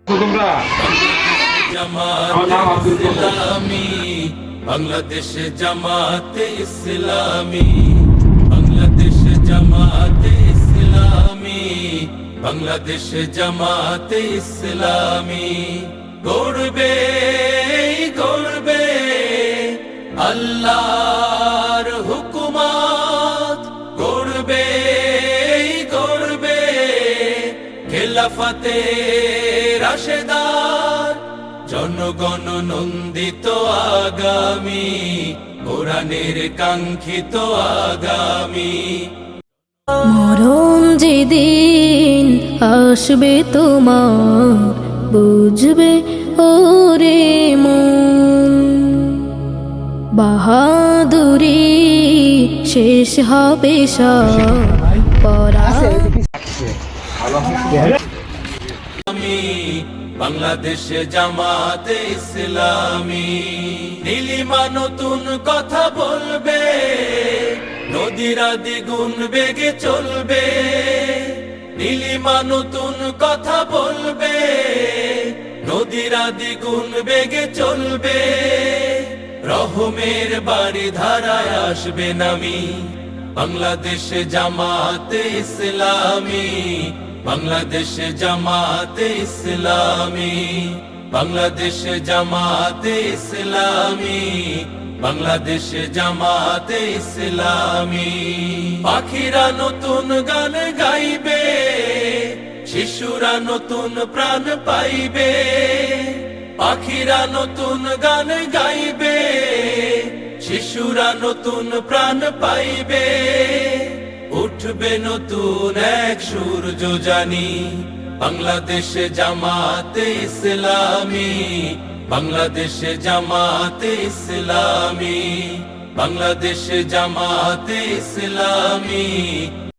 তোমরা ইসলামী বাংলাদেশ জামাতে ইসলামী, বাংলাদেশ জামাতে ইসলামী, বাংলাদেশ জামাতে ইসলামী গড়বে গড়বে আল্লাহর হুকুমত, গড়বে গড়বে খেলাফতে রাশেদার, জনগণ নন্দিত আগামী, কোরআনের কাঙ্ক্ষিত আগামী। মরণ যেদিন আসবে তোমার, বুঝবে ওরে মন, বাহাদুরি শেষ হবে সব পরা। বাংলাদেশ জামাতে ইসলামী নীলিমা নতুন কথা বলবে, নদীরা দ্বিগুণ বেগে চলবে। নীলিমা নতুন কথা বলবে, নদীরা দ্বিগুণ বেগে চলবে। রহমের বাড়ি ধারায় আসবে নামি, বাংলাদেশ জামাতে ইসলামী, বাংলাদেশ জামাতে ইসলামী, বাংলাদেশ জামাতে ইসলামী, বাংলাদেশ জামাতে ইসলামী। পাখিরা নতুন গান গাইবে, শিশুরা নতুন প্রাণ পাইবে। পাখিরা নতুন গান গাইবে, শিশুরা নতুন প্রাণ পাইবে। উঠবে নতুন এক সূর্য জানি, বাংলাদেশ জামাতে ইসলামী, বাংলাদেশ জামাতে ইসলামী, বাংলাদেশ জামাতে ইসলামী।